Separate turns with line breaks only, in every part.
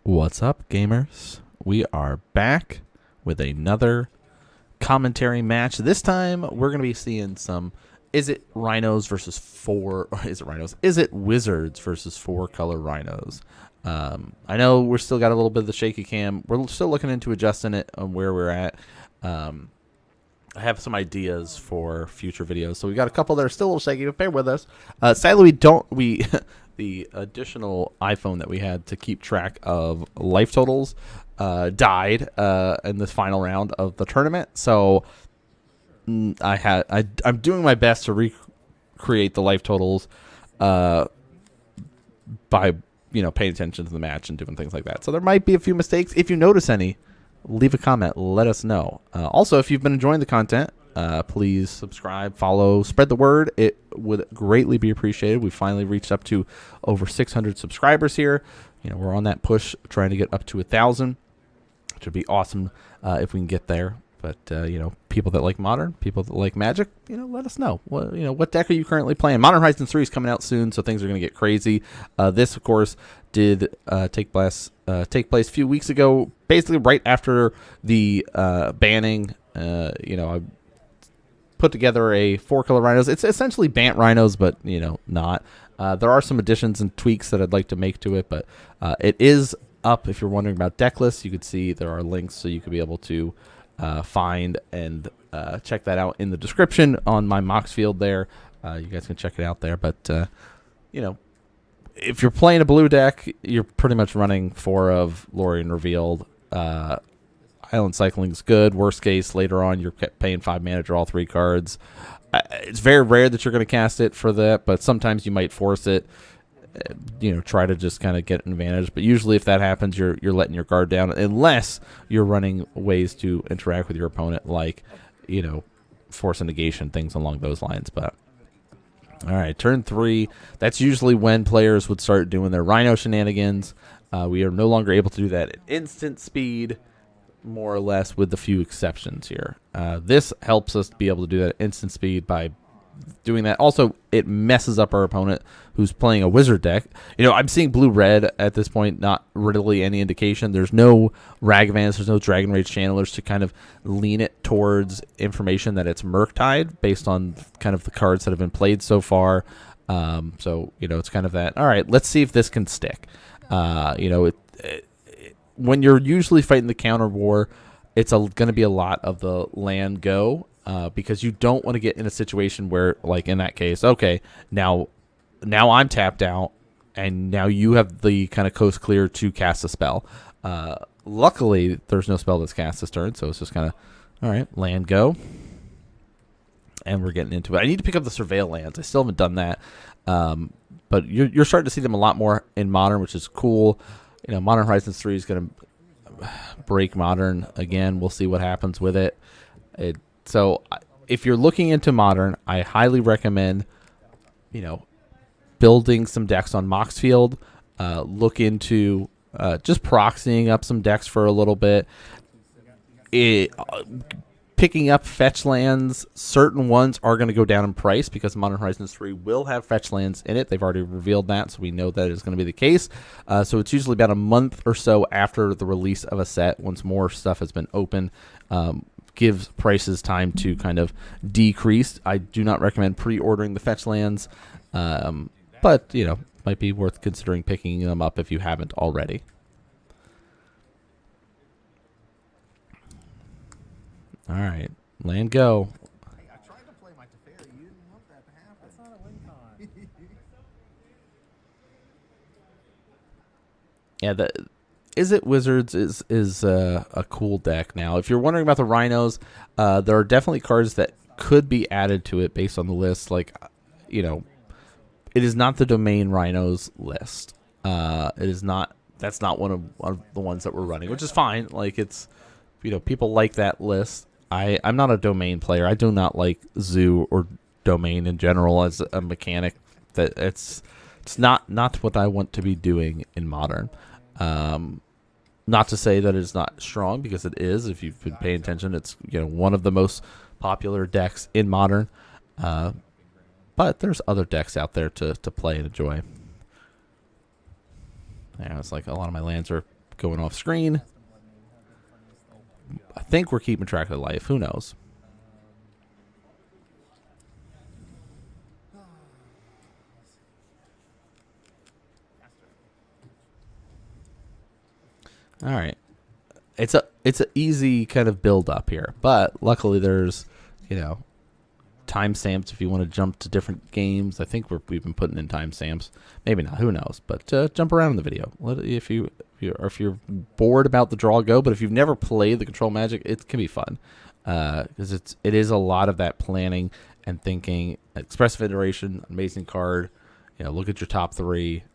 What's up, gamers? We are back with another commentary match. This time, we're going to be seeing some Izzet Rhinos versus Izzet Wizards versus 4 Color Rhinos. I know we're still got a little bit of the shaky cam. We're still looking into adjusting it on where we're at. I have some ideas for future videos, so we got a couple that are still a little shaky, but bear with us. Sadly, the additional iPhone that we had to keep track of life totals died in the final round of the tournament. So I'm doing my best to recreate the life totals by paying attention to the match and doing things like that. So there might be a few mistakes. If you notice any, leave a comment. Let us know. Also, if you've been enjoying the content, please subscribe, follow, spread the word. It would greatly be appreciated. We finally reached up to over 600 subscribers here. We're on that push, trying to get up to 1,000, which would be awesome if we can get there. But people that like Modern, people that like Magic, let us know. What deck are you currently playing? Modern Horizons 3 is coming out soon, so things are going to get crazy. This, of course, did take place a few weeks ago, basically right after the banning. I put together a 4 Color Rhinos. It's essentially Bant Rhinos, but not. There are some additions and tweaks that I'd like to make to it, but it is up. If you're wondering about Decklists, you could see there are links, so you could be able to find and check that out in the description on my Moxfiled there. You guys can check it out there. But if you're playing a blue deck, you're pretty much running 4 of Lorien Revealed. Island Cycling is good. Worst case, later on, you're paying 5 mana, draw 3 cards. It's very rare that you're going to cast it for that, but sometimes you might force it. Try to just kind of get an advantage. But usually, if that happens, you're letting your guard down, unless you're running ways to interact with your opponent, like force a negation, things along those lines. But all right, turn 3. That's usually when players would start doing their Rhino shenanigans. We are no longer able to do that at instant speed, more or less, with a few exceptions here. This helps us be able to do that at instant speed by doing that. Also, it messes up our opponent who's playing a wizard deck. I'm seeing blue-red at this point, not really any indication. There's no Ragavans, there's no Dragon Rage Channelers to kind of lean it towards information that it's Murktide based on kind of the cards that have been played so far. So, it's kind of that, all right, let's see if this can stick. When you're usually fighting the counter war, it's going to be a lot of the land go, because you don't want to get in a situation where, like in that case, okay, now I'm tapped out, and now you have the kind of coast clear to cast a spell. Luckily, there's no spell that's cast this turn, so it's just kind of, all right, land go, and we're getting into it. I need to pick up the Surveil lands. I still haven't done that, but you're starting to see them a lot more in Modern, which is cool. Modern Horizons 3 is going to break Modern again. We'll see what happens with it. So if you're looking into Modern, I highly recommend, building some decks on Moxfiled. Look into just proxying up some decks for a little bit. Picking up fetch lands, certain ones are going to go down in price because Modern Horizons 3 will have fetch lands in it. They've already revealed that, so we know that is going to be the case. So it's usually about a month or so after the release of a set, once more stuff has been open. Gives prices time to kind of decrease. I do not recommend pre-ordering the fetch lands, but, might be worth considering picking them up if you haven't already. All right, land go.
Hey, I tried to play my Teferi. You didn't want that to happen.
That's not a win con.
Yeah, the Izzet Wizards is a cool deck now. If you're wondering about the Rhinos, there are definitely cards that could be added to it based on the list. Like, it is not the Domain Rhinos list. It is not. That's not one of the ones that we're running, which is fine. Like, it's, people like that list. I'm not a Domain player. I do not like Zoo or Domain in general as a mechanic. That it's not what I want to be doing in Modern. Not to say that it's not strong, because it is. If you've been paying attention, it's one of the most popular decks in Modern. But there's other decks out there to play and enjoy. Yeah, it's like a lot of my lands are going off screen. I think we're keeping track of life. Who knows? All right. It's an easy kind of build up here, but luckily there's, you know, timestamps if you want to jump to different games. I think we've been putting in timestamps. Maybe not. Who knows? But jump around in the video. If you're bored about the draw, go. But if you've never played the Control Magic, it can be fun because it is a lot of that planning and thinking. Expressive Iteration, amazing card. You know, look at your top three.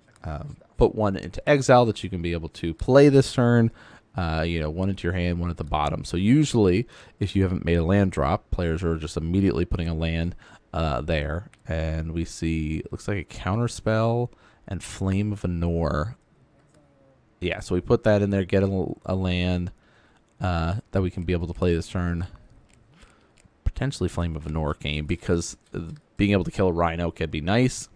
Put one into exile that you can be able to play this turn. You know, one into your hand, one at the bottom. So usually, if you haven't made a land drop, players are just immediately putting a land there. And we see, looks like a counter spell and Flame of Anor. Yeah, so we put that in there, get a land that we can be able to play this turn. Potentially Flame of Anor game, because being able to kill a Rhino can be nice.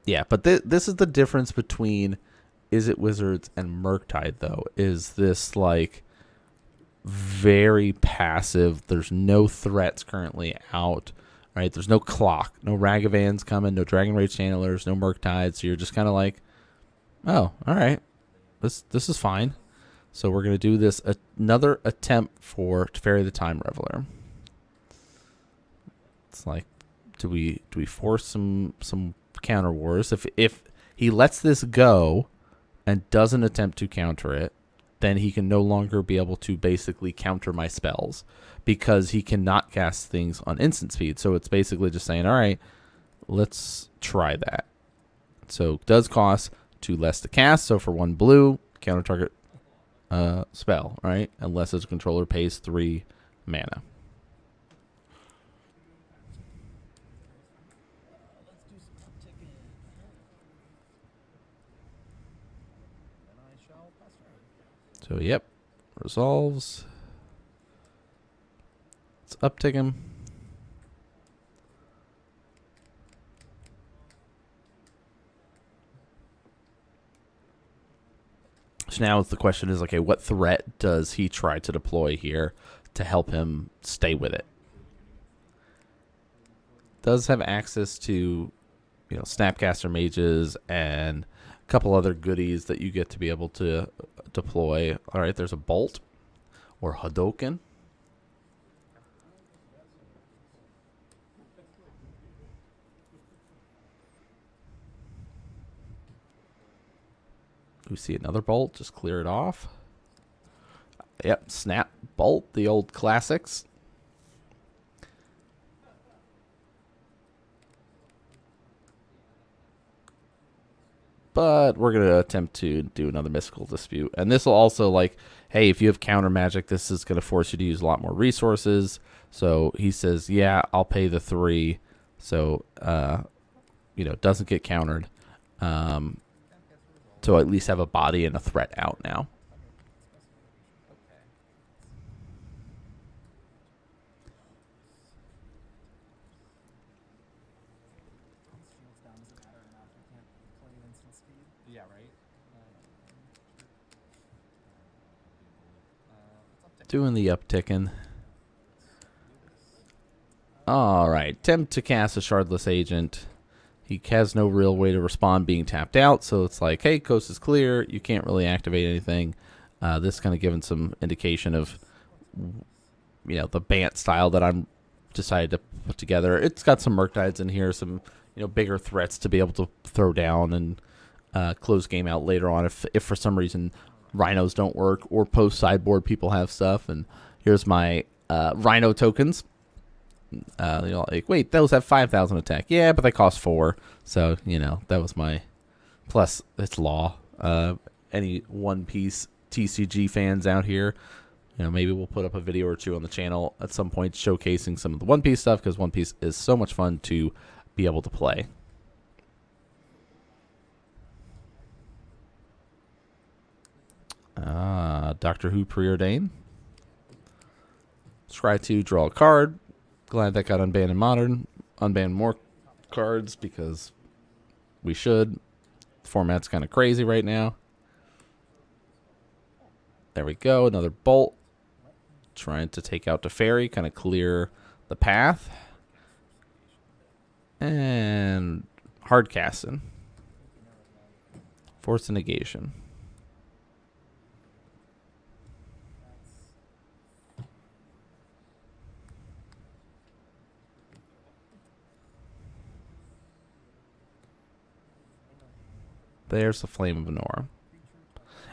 Yeah, but this is the difference between Izzet Wizards and Murktide, though. Is this, like, very passive. There's no threats currently out, right? There's no clock. No Ragavans coming, no Dragon Rage Channelers, no Murktide. So you're just kind of like, oh, all right. This is fine. So we're going to do this another attempt for Teferi the Time Reveler. It's like, do we force some counter wars? If he lets this go and doesn't attempt to counter it, then he can no longer be able to basically counter my spells because he cannot cast things on instant speed. So it's basically just saying, all right, let's try that. So it does cost 2 less to cast. So for 1 blue, counter target spell, right? Unless his controller pays 3 mana. So, yep, resolves. Let's uptick him. So now the question is, okay, what threat does he try to deploy here to help him stay with it? Does have access to, you know, Snapcaster Mages and a couple other goodies that you get to be able to deploy. All right, there's a Bolt or Hadoken. We see another Bolt. Just clear it off. Yep, Snap Bolt, the old classics. But we're going to attempt to do another Mystical Dispute. And this will also, like, hey, if you have counter magic, this is going to force you to use a lot more resources. So he says, yeah, I'll pay the 3. So, you know, it doesn't get countered. So at least have a body and a threat out now.
Yeah, right.
Doing the upticking. All right. Attempt to cast a Shardless Agent. He has no real way to respond being tapped out, so it's like, hey, coast is clear. You can't really activate anything. This kind of giving some indication of, you know, the Bant style that I'm decided to put together. It's got some Murktides in here, some, you know, bigger threats to be able to throw down and close game out later on if for some reason Rhinos don't work or post sideboard people have stuff. And here's my Rhino tokens. You know, like, wait, those have 5,000 attack. Yeah, but they cost 4. So, you know, that was my... Plus, it's law. Any One Piece TCG fans out here, you know, maybe we'll put up a video or 2 on the channel at some point showcasing some of the One Piece stuff, because One Piece is so much fun to be able to play. Doctor Who Preordain. Scry 2, draw a card. Glad that got unbanned in Modern. unban more cards because we should. The format's kind of crazy right now. There we go. Another bolt. Trying to take out Teferi, kind of clear the path. And hard casting. Force negation. There's the Flame of Anora.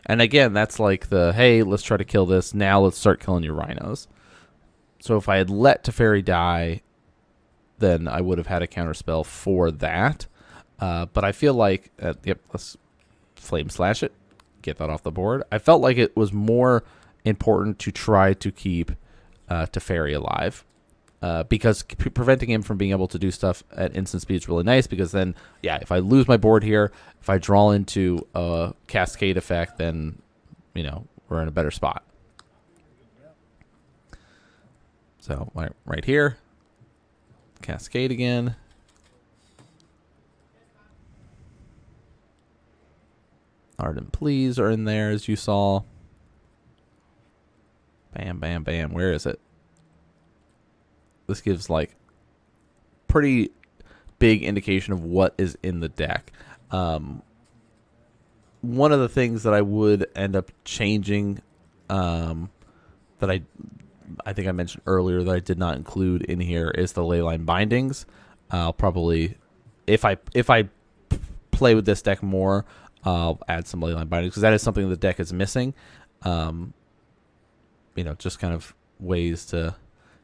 And again, that's like the, hey, let's try to kill this. Now let's start killing your rhinos. So if I had let Teferi die, then I would have had a counterspell for that. But I feel like, yep, let's Flame Slash it. Get that off the board. I felt like it was more important to try to keep Teferi alive. Because preventing him from being able to do stuff at instant speed is really nice, because then, yeah, if I lose my board here, if I draw into a cascade effect, then, you know, we're in a better spot. So, right here, cascade again. Ardent Pleas are in there, as you saw. Bam, bam, bam. Where is it? This gives like pretty big indication of what is in the deck. One of the things that I would end up changing, that I think I mentioned earlier that I did not include in here, is the Leyline Bindings. I'll probably, if I play with this deck more, I'll add some Leyline Bindings, because that is something the deck is missing. You know, just kind of ways to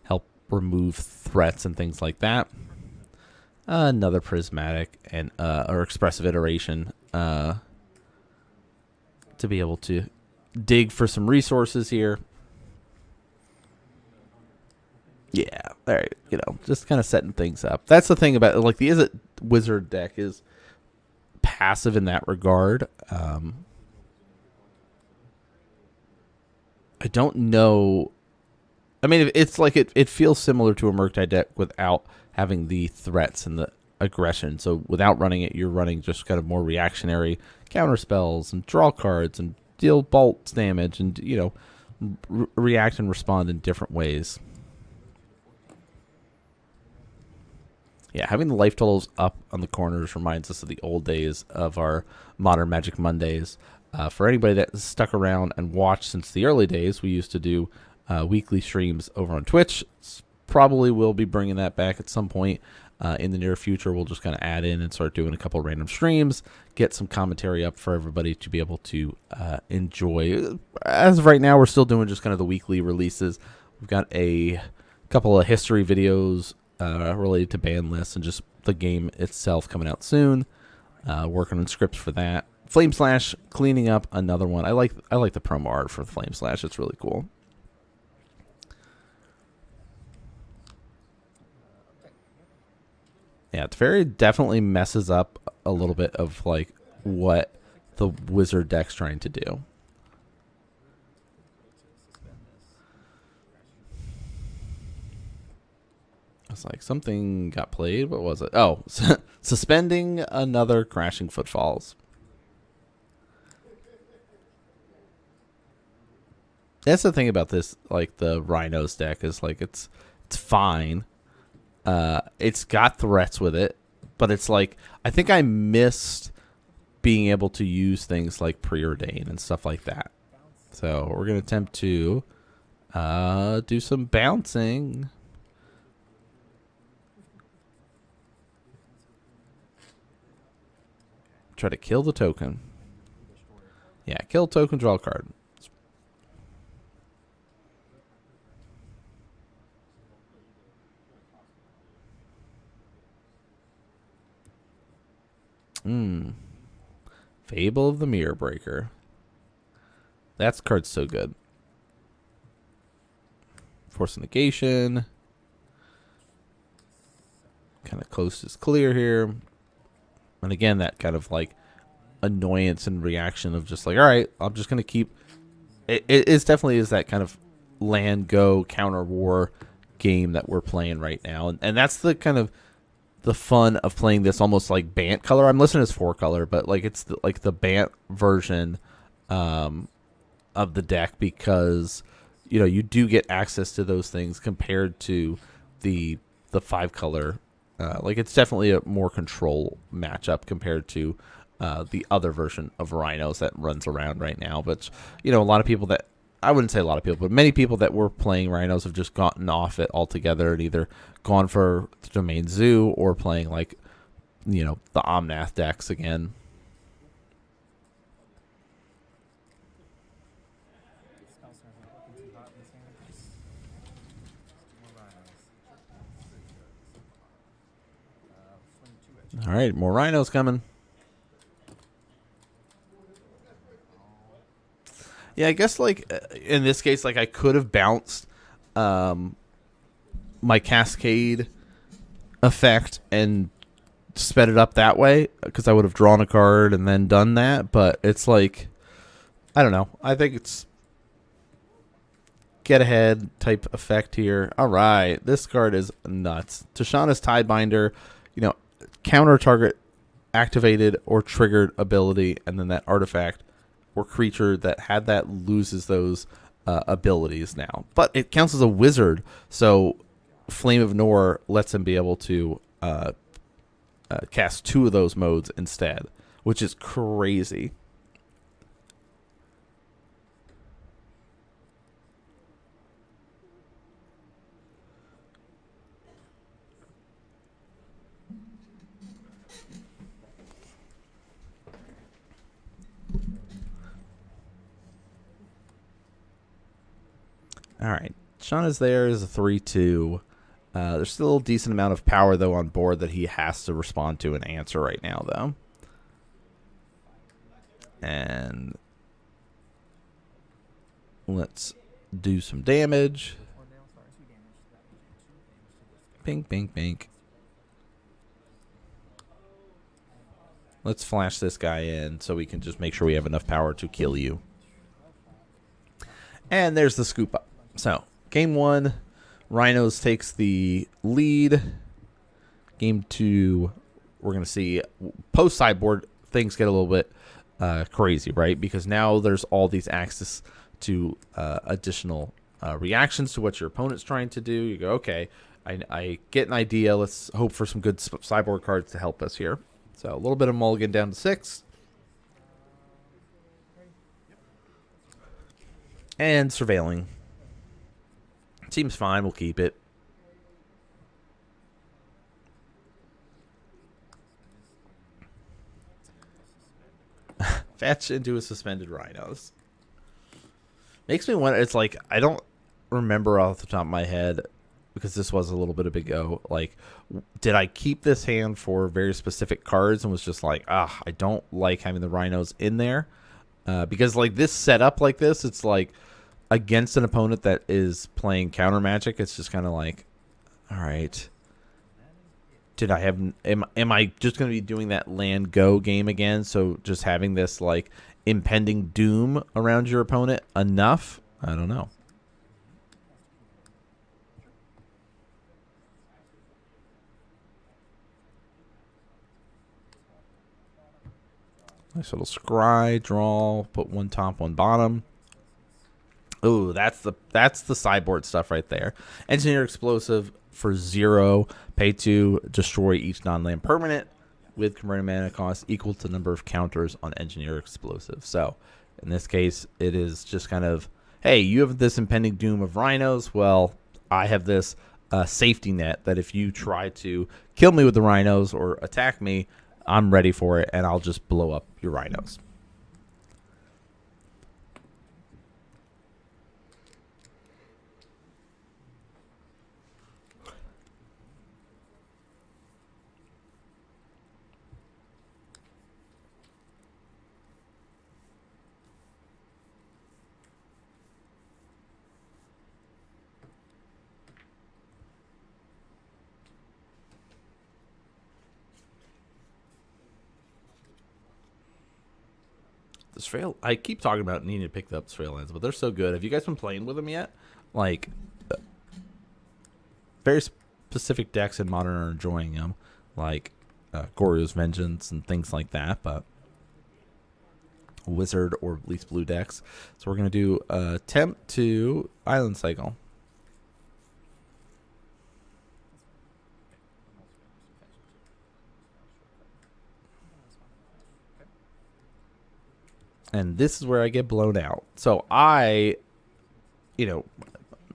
help remove threats and things like that. Another prismatic and or expressive iteration to be able to dig for some resources here. Yeah, there, you know, just kind of setting things up. That's the thing about, like, the Izzet Wizard deck is passive in that regard. I don't know. I mean, it's like it feels similar to a Murktide deck without having the threats and the aggression. So without running it, you're running just kind of more reactionary counter spells and draw cards and deal bolts damage and, you know, react and respond in different ways. Yeah, having the life totals up on the corners reminds us of the old days of our Modern Magic Mondays. For anybody that's stuck around and watched since the early days, we used to do weekly streams over on Twitch. Probably will be bringing that back at some point in the near future. We'll just kind of add in and start doing a couple random streams, get some commentary up for everybody to be able to enjoy. As of right now, we're still doing just kind of the weekly releases. We've got a couple of history videos related to ban lists and just the game itself coming out soon. Working on scripts for that. Flame Slash, cleaning up another one. I like the promo art for Flame Slash. It's really cool. Yeah, Teferi definitely messes up a little bit of like what the Wizard deck's trying to do. It's like something got played. What was it? Oh, suspending another Crashing Footfalls. That's the thing about this, like the Rhinos deck, is like it's fine. It's got threats with it, but it's like, I think I missed being able to use things like Preordain and stuff like that. So we're going to attempt to do some bouncing. Try to kill the token. Yeah, kill token, draw a card. Fable of the Mirror Breaker. That card's so good. Force negation. Kind of coast is clear here. And again, that kind of like annoyance and reaction of just like, all right, I'm just going to keep... It definitely is that kind of land go counter war game that we're playing right now. And that's the kind of the fun of playing this almost like Bant color. I'm listing as 4-color, but like it's like the Bant version of the deck, because you do get access to those things compared to the 5-color. Like it's definitely a more control matchup compared to the other version of Rhinos that runs around right now. But a lot of people that I wouldn't say a lot of people, but many people that were playing Rhinos have just gotten off it altogether and either gone for the Domain Zoo or playing like the Omnath decks again. All right, more Rhinos coming. Yeah, I guess like in this case, like I could have bounced my Cascade effect and sped it up that way, because I would have drawn a card and then done that. But it's like, I don't know. I think it's get ahead type effect here. All right, this card is nuts. Tashana's Tidebinder, counter target activated or triggered ability, and then that artifact or creature that had that loses those abilities now. But it counts as a wizard, so Flame of Nor lets him be able to cast 2 of those modes instead, which is crazy. All right. Shauna's there is a 3-2. There's still a decent amount of power, though, on board that he has to respond to and answer right now, though. And let's do some damage. Pink, pink, pink. Let's flash this guy in so we can just make sure we have enough power to kill you. And there's the scoop up. So, game 1, Rhinos takes the lead. Game 2, we're going to see post-sideboard, things get a little bit crazy, right? Because now there's all these access to additional reactions to what your opponent's trying to do. You go, okay, I get an idea. Let's hope for some good sideboard cards to help us here. So, a little bit of mulligan down to 6. And surveilling. Seems fine. We'll keep it. Fetch into a suspended Rhinos. Makes me wonder. It's like, I don't remember off the top of my head, because this was a little bit ago. Like, did I keep this hand for very specific cards and was just like, I don't like having the Rhinos in there? Because like this setup like this, it's like, against an opponent that is playing counter magic, it's just kind of like, all right, did I have am I just going to be doing that land go game again? So just having this like impending doom around your opponent enough? I don't know. Nice little scry, draw, put 1 top, 1 bottom. Oh, that's the sideboard stuff right there. Engineer Explosive for 0. Pay 2, destroy each non-land permanent with converted mana cost equal to the number of counters on Engineer Explosive. So, in this case, it is just kind of, hey, you have this impending doom of Rhinos. Well, I have this safety net that if you try to kill me with the Rhinos or attack me, I'm ready for it, and I'll just blow up your Rhinos. The Strail, I keep talking about needing to pick up Strail lands, but they're so good. Have you guys been playing with them yet? Like, very specific decks in Modern are enjoying them. like Goryo's Vengeance and things like that, but wizard or at least blue decks. So we're going to do attempt to Island Cycle. And this is where I get blown out. So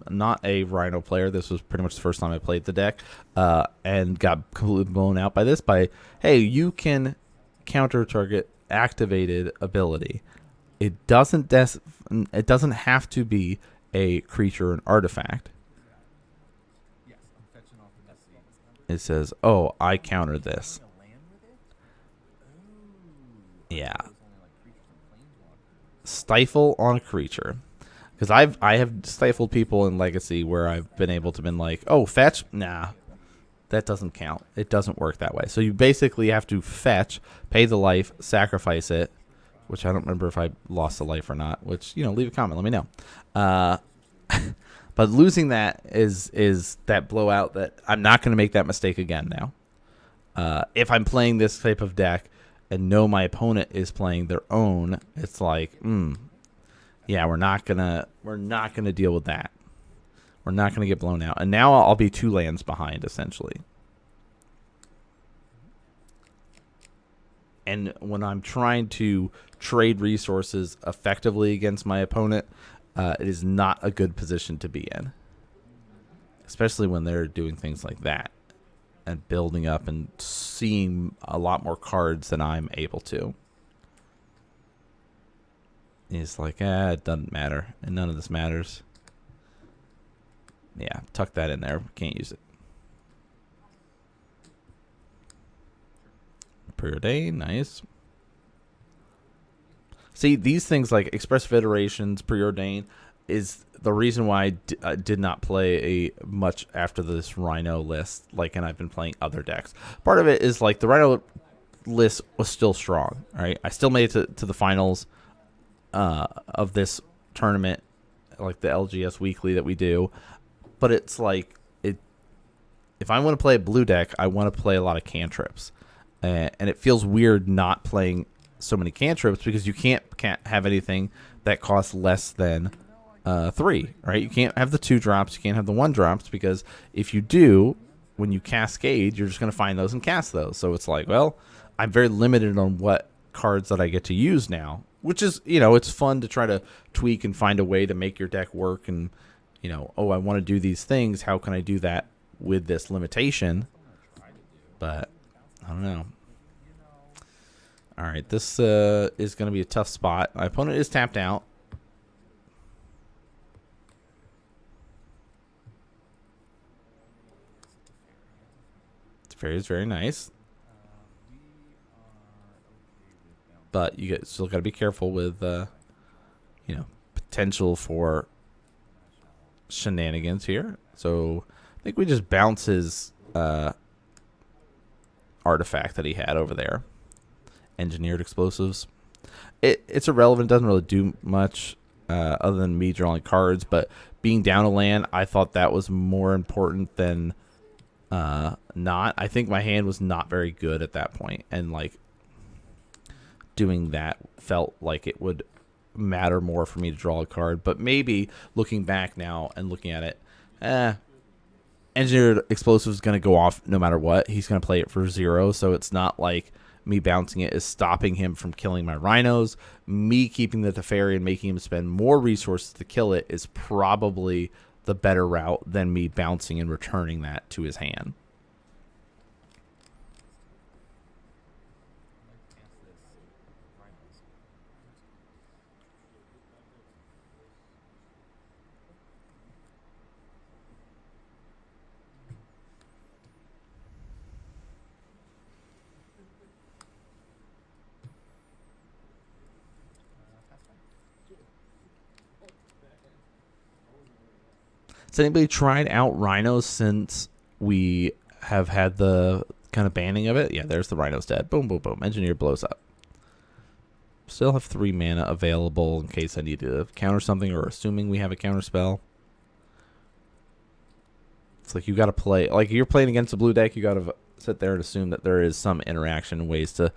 not a Rhino player. This was pretty much the first time I played the deck, and got completely blown out by this. Hey, you can counter target activated ability. It doesn't have to be a creature or an artifact. It says, "Oh, I counter this." Yeah. Stifle on a creature, because I have stifled people in Legacy where I've been able to been like, oh, fetch, nah, that doesn't count. It doesn't work that way. So you basically have to fetch, pay the life, sacrifice it, which I don't remember if I lost a life or not. Which, leave a comment, let me know. But losing that is that blowout that I'm not going to make that mistake again now. If I'm playing this type of deck and know my opponent is playing their own, it's like, yeah, we're not gonna deal with that. We're not gonna get blown out. And now I'll be 2 lands behind essentially. And when I'm trying to trade resources effectively against my opponent, it is not a good position to be in, especially when they're doing things like that and building up and seeing a lot more cards than I'm able to. He's like, it doesn't matter. And none of this matters. Yeah, tuck that in there. Can't use it. Preordain, nice. See, these things like Express Federations, Preordain, is the reason why I did not play much after this Rhino list, and I've been playing other decks. Part of it is the Rhino list was still strong, right? I still made it to the finals of this tournament, like the LGS weekly that we do. But it's if I want to play a blue deck, I want to play a lot of cantrips, and it feels weird not playing so many cantrips because you can't have anything that costs less than 3, right? You can't have the 2 drops, you can't have the 1 drops, because if you do, when you cascade, you're just going to find those and cast those. So it's well, I'm very limited on what cards that I get to use now, which is, it's fun to try to tweak and find a way to make your deck work. And, oh, I want to do these things. How can I do that with this limitation? But I don't know. All right, this is going to be a tough spot. My opponent is tapped out. Teferi is very nice. But you still got to be careful with, potential for shenanigans here. So I think we just bounce his artifact that he had over there. Engineered explosives. It's irrelevant. Doesn't really do much other than me drawing cards. But being down a land, I thought that was more important than not. I think my hand was not very good at that point, and doing that felt like it would matter more for me to draw a card. But maybe looking back now and looking at it, Engineered Explosive is going to go off no matter what. He's going to play it for 0, so it's not like me bouncing it is stopping him from killing my Rhinos. Me keeping the Teferi and making him spend more resources to kill it is probably the better route than me bouncing and returning that to his hand. Has anybody tried out Rhinos since we have had the kind of banning of it? Yeah, there's the Rhinos dead. Boom, boom, boom. Engineer blows up. Still have 3 mana available in case I need to counter something, or assuming we have a counter spell. It's you got to play. You're playing against a blue deck, you got to sit there and assume that there is some interaction and ways to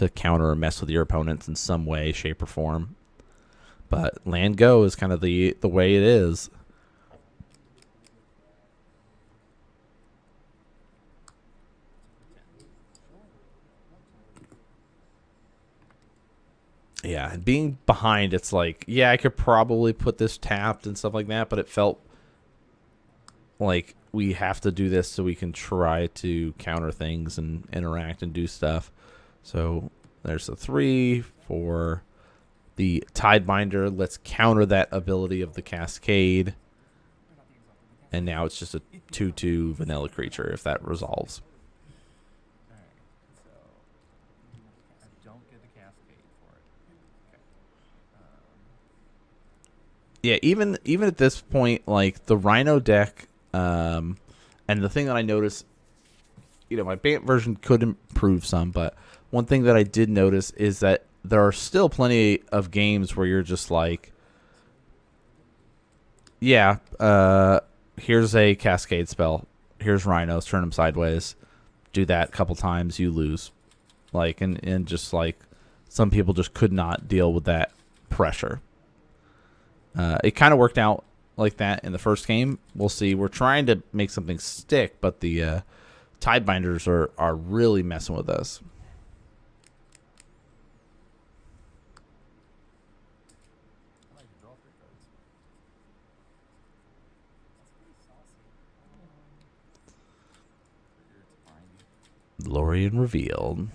counter or mess with your opponents in some way, shape, or form. But land go is kind of the way it is. Yeah, and being behind, it's like, yeah, I could probably put this tapped and stuff like that, but it felt like we have to do this so we can try to counter things and interact and do stuff. So there's the 3 for the Tidebinder. Let's counter that ability of the Cascade. And now it's just a 2/2 vanilla creature if that resolves. Yeah, even at this point, like the Rhino deck, and the thing that I noticed, my Bant version could improve some, but one thing that I did notice is that there are still plenty of games where you're just like, yeah, here's a Cascade spell, here's Rhinos, turn them sideways, do that a couple times, you lose, like, and just like some people just could not deal with that pressure. It kind of worked out like that in the first game. We'll see. We're trying to make something stick, but the Tidebinders are really messing with us. Lorien revealed.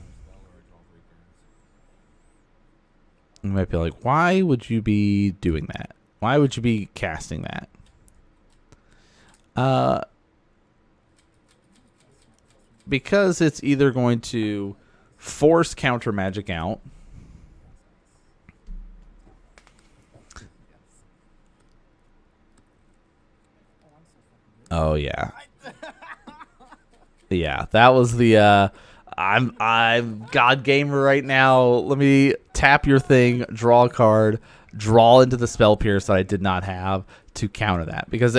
You might be like, why would you be doing that? Why would you be casting that? Because it's either going to force counter magic out. Oh yeah. Yeah, that was the I'm God Gamer right now. Let me tap your thing, draw a card, draw into the Spell Pierce that I did not have to counter that. Because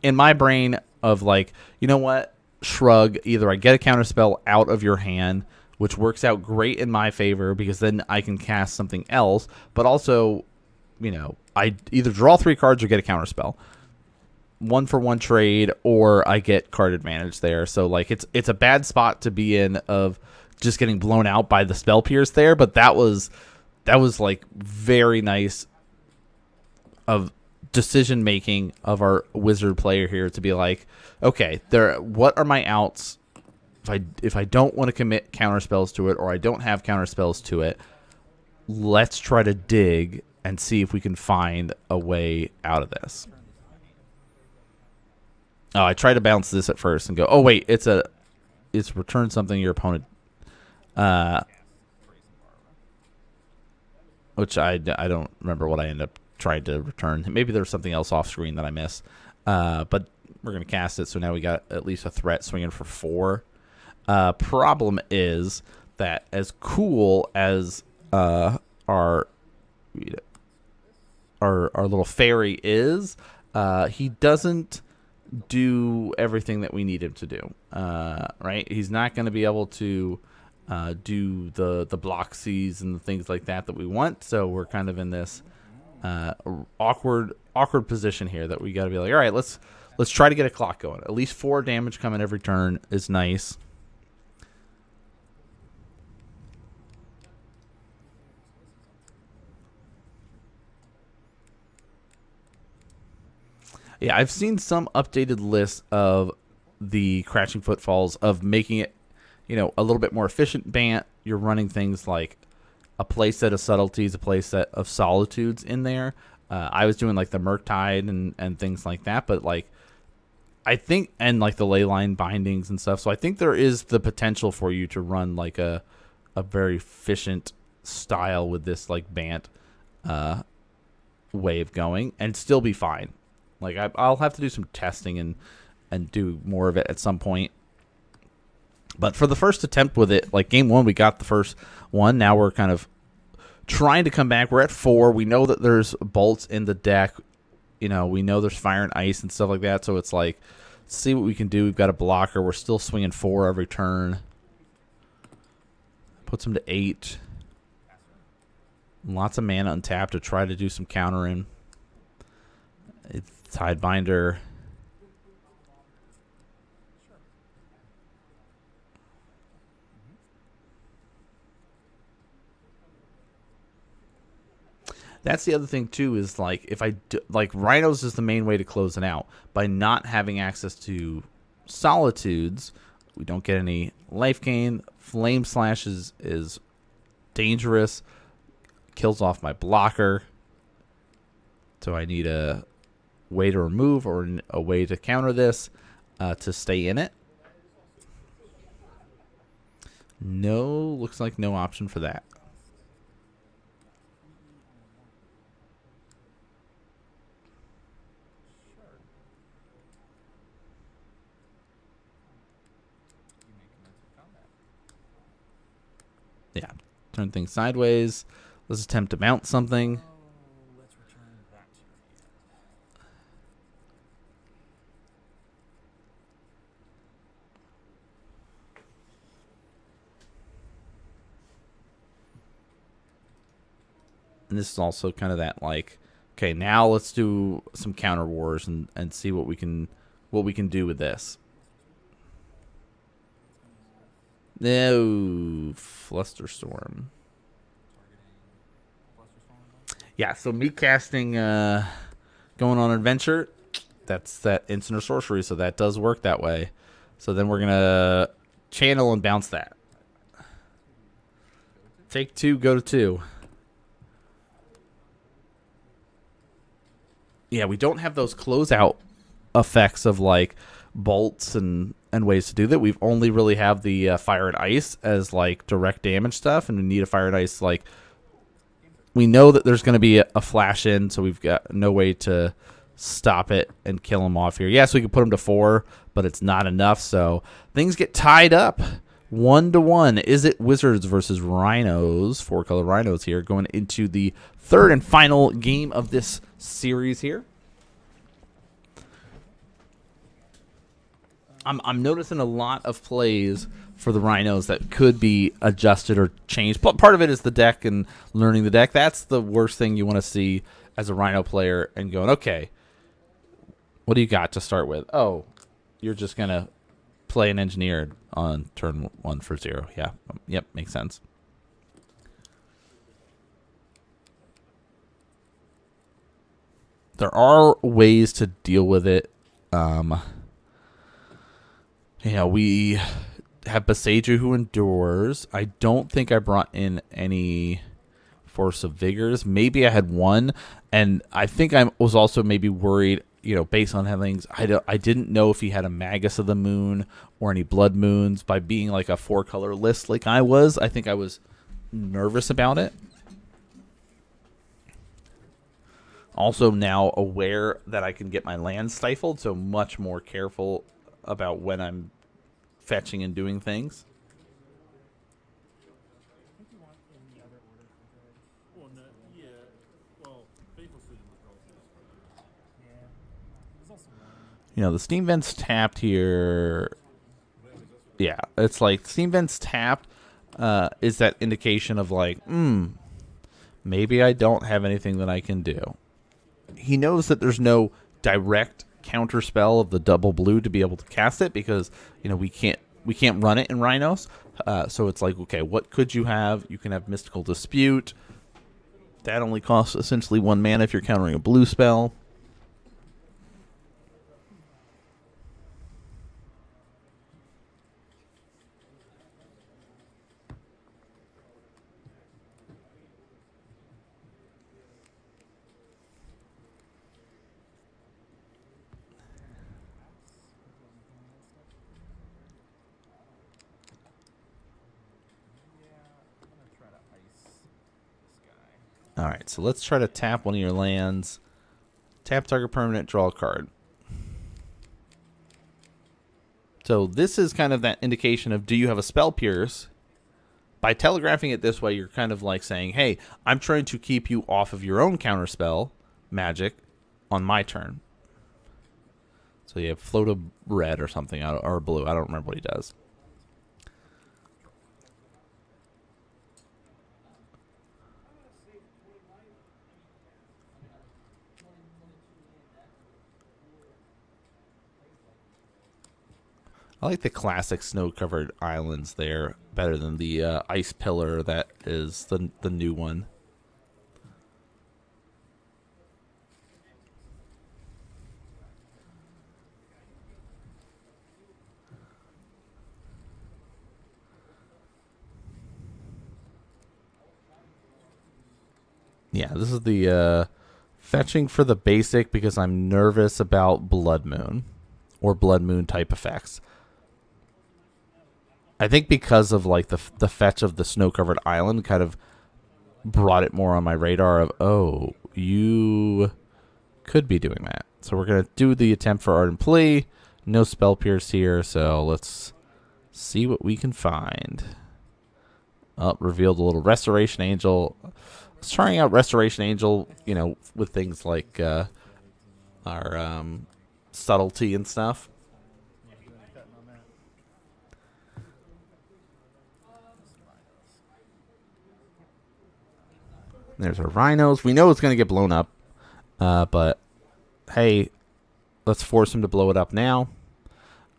in my brain of like, you know what? Shrug, either I get a counter spell out of your hand, which works out great in my favor because then I can cast something else, but also, I either draw 3 cards or get a counter spell. 1-for-1 trade, or I get card advantage there. So like it's a bad spot to be in of just getting blown out by the Spell Pierce there, but that was like very nice of decision making of our wizard player here to be like, okay, what are my outs if I don't want to commit counter spells to it, or I don't have counter spells to it, let's try to dig and see if we can find a way out of this. Oh, I tried to bounce this at first and go, oh wait, it's return something your opponent, which I don't remember what I ended up trying to return. Maybe there was something else off screen that I missed, but we're gonna cast it, so now we got at least a threat swinging for 4. Problem is that as cool as our little fairy is, he doesn't do everything that we need him to do, right? He's not going to be able to do the Bloxies and the things like that we want, so we're kind of in this awkward position here that we got to be like, all right, let's try to get a clock going. At least 4 damage coming every turn is nice. Yeah, I've seen some updated lists of the Crouching Footfalls of making it, a little bit more efficient Bant. You're running things like a playset of Subtleties, a playset of Solitudes in there. I was doing like the Murktide and things like that, but like I think, and like the Leyline bindings and stuff. So I think there is the potential for you to run like a very efficient style with this like Bant way of going and still be fine. Like I'll have to do some testing and do more of it at some point. But for the first attempt with it, like game 1, we got the first one. Now we're kind of trying to come back. We're at 4. We know that there's bolts in the deck. We know there's fire and ice and stuff like that. So it's like see what we can do. We've got a blocker. We're still swinging 4 every turn. Puts him to 8. Lots of mana untapped to try to do some countering. It's Tidebinder. That's the other thing too, is like if I do, like Rhinos is the main way to close it out. By not having access to Solitudes, we don't get any life gain. Flame Slash is dangerous. Kills off my blocker. So I need a way to remove or a way to counter this to stay in it. No, looks like no option for that. Yeah, turn things sideways. Let's attempt to mount something.
Let's return that to
And this is also kind of that like, okay, now let's do some counter wars and see what we can do with this. No, Flusterstorm. Yeah, so me casting going on adventure, that's that instant or sorcery, so that does work that way. So then we're gonna channel and bounce that. Take 2, go to 2. Yeah, we don't have those closeout effects of like bolts and ways to do that. We've only really have the fire and ice as like direct damage stuff, and we need a fire and ice. Like we know that there's going to be a flash in, so we've got no way to stop it and kill him off here. Yes, we can put him to 4, but it's not enough. So things get tied up 1-1. Izzet Wizards versus Rhinos, 4 color Rhinos here, going into the 3rd and final game of this series here. I'm noticing a lot of plays for the Rhinos that could be adjusted or changed. Part of it is the deck and learning the deck. That's the worst thing you want to see as a Rhino player and going, okay, what do you got to start with? Oh, you're just going to play an engineered on turn 1 for 0. Yeah. Yep, makes sense. There are ways to deal with it. We have Beseju who endures. I don't think I brought in any Force of Vigors. Maybe I had 1, and I think I was also maybe worried, based on things. I didn't know if he had a Magus of the Moon or any Blood Moons. By being like a 4-color list like I was, I think I was nervous about it. Also now aware that I can get my land stifled, so much more careful about when I'm fetching and doing things. The Steam Vent's tapped here. Yeah, it's like Steam Vent's tapped is that indication of like, maybe I don't have anything that I can do. He knows that there's no direct counter spell of the double blue to be able to cast it because we can't run it in Rhinos. So it's like, okay, what could you have? You can have Mystical Dispute. That only costs essentially 1 mana if you're countering a blue spell. All right, so let's try to tap one of your lands. Tap target permanent, draw a card. So this is kind of that indication of, do you have a Spell Pierce? By telegraphing it this way, you're kind of like saying, hey, I'm trying to keep you off of your own counterspell magic on my turn. So you have float a red or something, or blue. I don't remember what he does. I like the classic snow-covered islands there better than the ice pillar that is the new one. Yeah, this is the fetching for the basic because I'm nervous about Blood Moon or Blood Moon type effects. I think because of like the fetch of the snow covered island kind of brought it more on my radar of, oh, you could be doing that. So we're gonna do the attempt for Ardent Plea. No spell pierce here, so let's see what we can find. Oh, revealed a little Restoration Angel. I was trying out Restoration Angel, you know, with things like our subtlety and stuff. There's our Rhinos. We know it's going to get blown up, but hey, let's force him to blow it up now,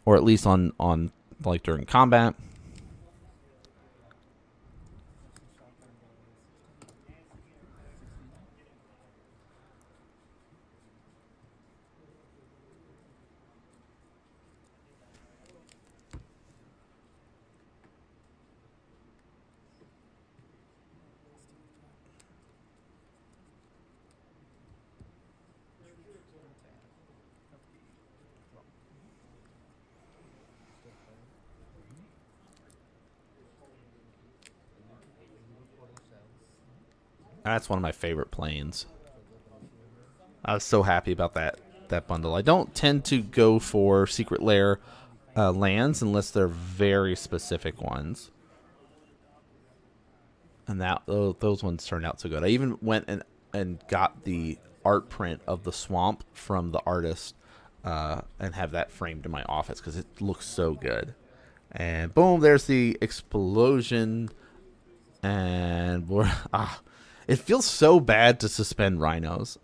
or at least on like during combat. That's one of my favorite planes. I was so happy about that bundle. I don't tend to go for Secret Lair lands unless they're very specific ones, and those ones turned out so good. I even went and got the art print of the swamp from the artist and have that framed in my office because it looks so good. And boom, there's the explosion, and we're it feels so bad to suspend rhinos.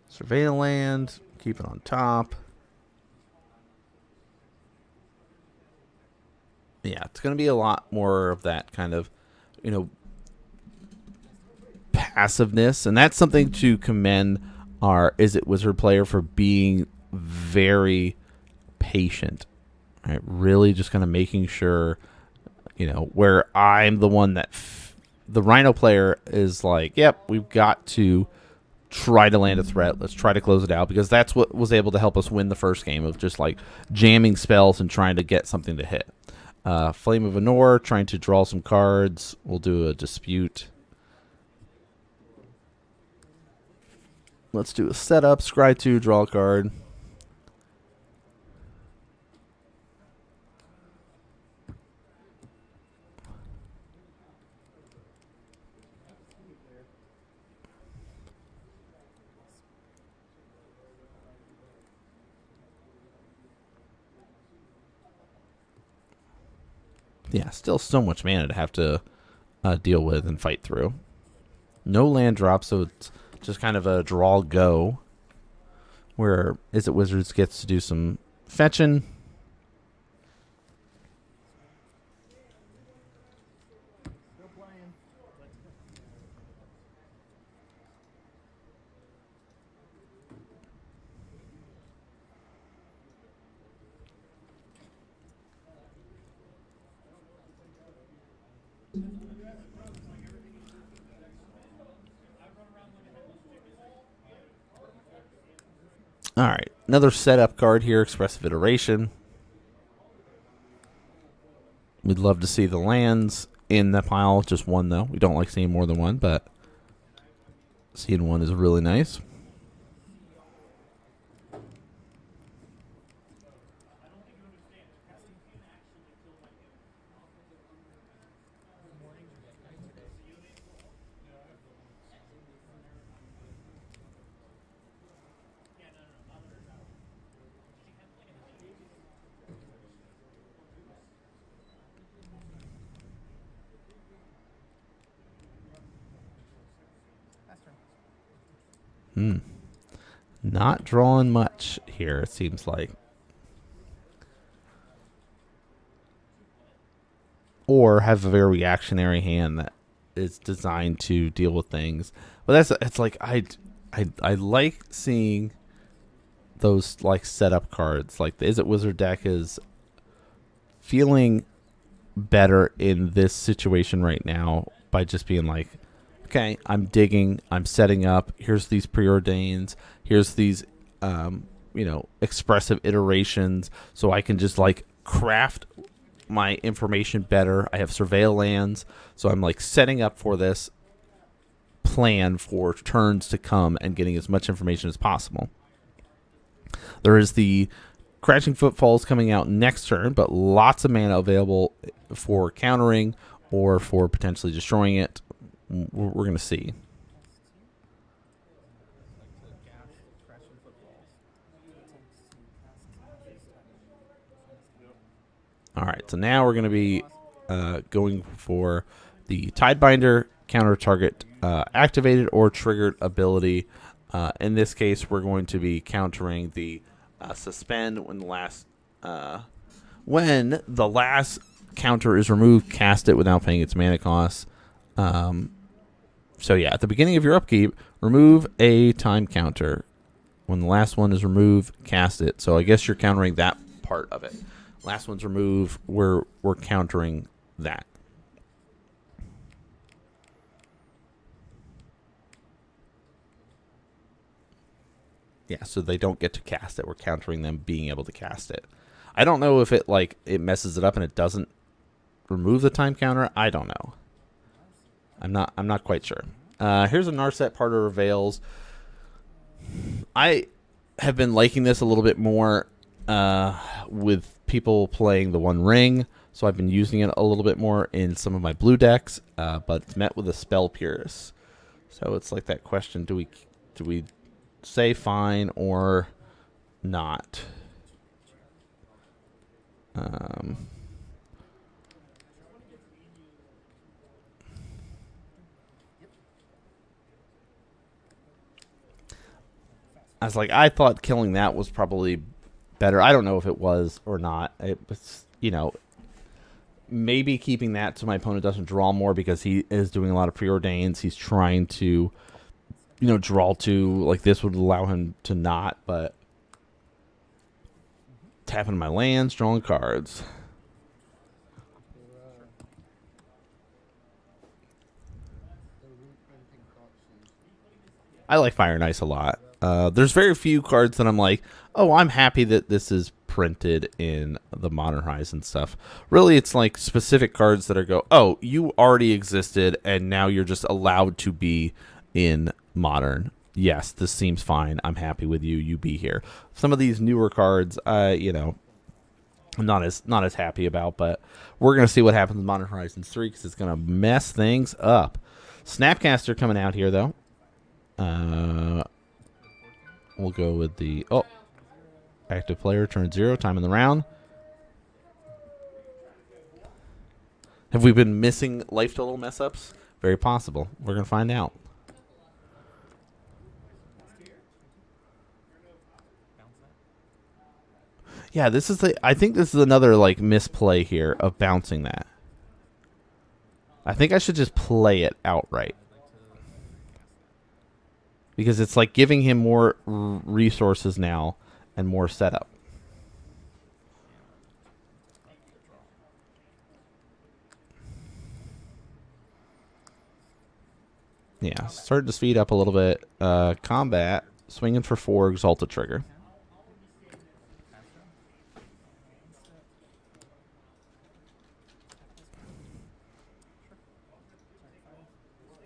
Survey the land, keep it on top. Yeah, it's going to be a lot more of that kind of, you know, passiveness, and that's something to commend our Izzet Wizard player for being very patient. Right, really just kind of making sure, you know, where I'm the one that the Rhino player is like, yep, we've got to try to land a threat. Let's try to close it out because that's what was able to help us win the first game of just like jamming spells and trying to get something to hit. Flame of Anor, trying to draw some cards. We'll do a dispute. Let's do a setup. Scry 2, draw a card. Yeah, still so much mana to have to deal with and fight through. No land drop, so it's just kind of a draw go. Where Izzet Wizards gets to do some fetching. All right, another setup card here, Expressive Iteration. We'd love to see the lands in the pile, just one though. We don't like seeing more than one, but seeing one is really nice. Not drawing much here, it seems like. Or have a very reactionary hand that is designed to deal with things. But it's like I like seeing those like setup cards. Like the Izzet Wizard deck is feeling better in this situation right now by just being like, okay, I'm digging, I'm setting up. Here's these preordains. Here's these, expressive iterations. So I can just like craft my information better. I have surveil lands, so I'm like setting up for this plan for turns to come and getting as much information as possible. There is the Crashing Footfalls coming out next turn, but lots of mana available for countering or for potentially destroying it. We're going to see. All right, so now we're going to be going for the Tidebinder counter target activated or triggered ability. In this case, we're going to be countering the suspend when the last counter is removed, cast it without paying its mana cost. So yeah, at the beginning of your upkeep, remove a time counter. When the last one is removed, cast it. So I guess you're countering that part of it. Last one's removed, we're countering that. Yeah, so they don't get to cast it. We're countering them being able to cast it. I don't know if it messes it up and it doesn't remove the time counter. I don't know. I'm not quite sure. Here's a Narset Part of Veils. I have been liking this a little bit more with people playing the One Ring, so I've been using it a little bit more in some of my blue decks, but it's met with a Spell Pierce. So it's like that question, do we say fine or not? I thought killing that was probably better. I don't know if it was or not. It was, maybe keeping that so my opponent doesn't draw more because he is doing a lot of preordains. He's trying to, draw to, like this would allow him to not, but tapping my lands, drawing cards. I like Fire and Ice a lot. There's very few cards that I'm like, oh, I'm happy that this is printed in the Modern Horizon stuff. Really, it's like specific cards that oh, you already existed, and now you're just allowed to be in Modern. Yes, this seems fine. I'm happy with you. You be here. Some of these newer cards, I'm not as happy about, but we're gonna see what happens in Modern Horizons 3 because it's gonna mess things up. Snapcaster coming out here though. We'll go with the active player turn 0, time in the round. Have we been missing life total mess ups? Very possible. We're gonna find out. Yeah, I think this is another misplay here of bouncing that. I think I should just play it outright. Because it's like giving him more resources now and more setup. Yeah, starting to speed up a little bit. Combat, swinging for 4, Exalted Trigger.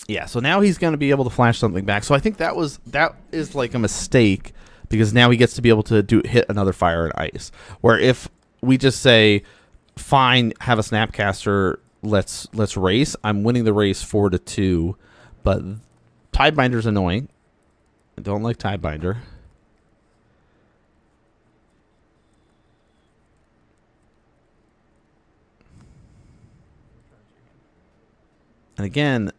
Yeah, so now he's going to be able to flash something back. So I think that is like a mistake because now he gets to be able to hit another Fire and Ice. Where if we just say, fine, have a Snapcaster, let's race. I'm winning the race 4-2, but Tidebinder's annoying. I don't like Tidebinder. And again,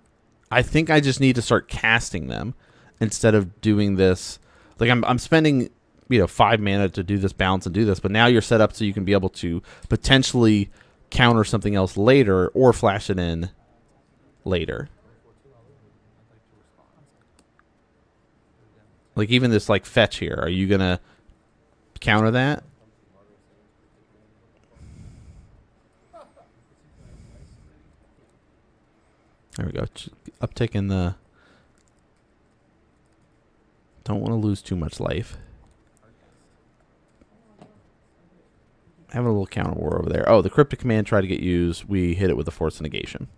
I think I just need to start casting them instead of doing this. Like I'm spending 5 mana to do this bounce and do this, but now you're set up so you can be able to potentially counter something else later or flash it in later. Like even this like fetch here, are you gonna counter that? There we go. Uptaking the. Don't want to lose too much life. Having a little counter war over there. Oh, the cryptic command tried to get used. We hit it with a force of negation.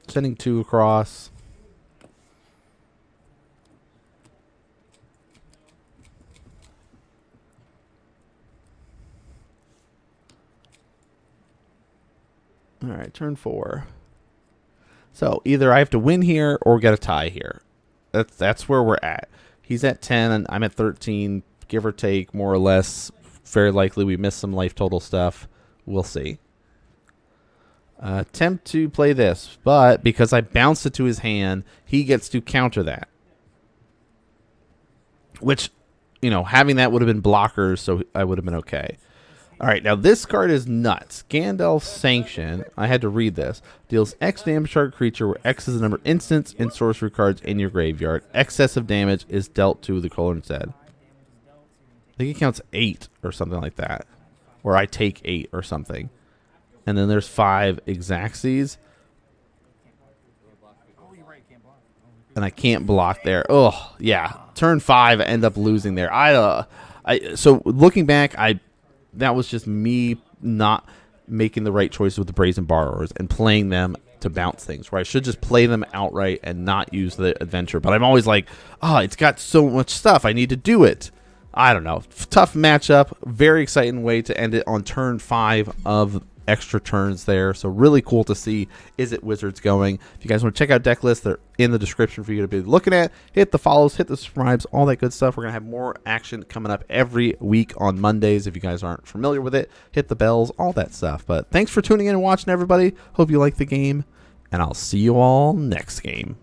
Sending 2 across. All right, turn 4. So either I have to win here or get a tie here. That's where we're at. He's at 10 and I'm at 13, give or take, more or less. Very likely we missed some life total stuff. We'll see. Attempt to play this, but because I bounced it to his hand, he gets to counter that. Which, having that would have been blockers, so I would have been okay. All right, now this card is nuts. Gandalf's Sanction, I had to read this, deals X damage to target creature where X is the number of instants and sorcery cards in your graveyard. Excessive damage is dealt to the color instead. I think it counts 8 or something like that. Or I take 8 or something. And then there's 5 Exacxies. And I can't block there. Oh, yeah. Turn 5, I end up losing there. So looking back, that was just me not making the right choices with the Brazen Borrowers and playing them to bounce things, where I should just play them outright and not use the adventure. But I'm always like, it's got so much stuff. I need to do it. I don't know. Tough matchup. Very exciting way to end it on turn 5 of extra turns there. So really cool to see Izzet Wizards going. If you guys want to check out Decklists, they're in the description for you to be looking at. Hit the follows, hit the subscribes, all that good stuff. We're going to have more action coming up every week on Mondays. If you guys aren't familiar with it, hit the bells, all that stuff. But thanks for tuning in and watching, everybody. Hope you like the game, and I'll see you all next game.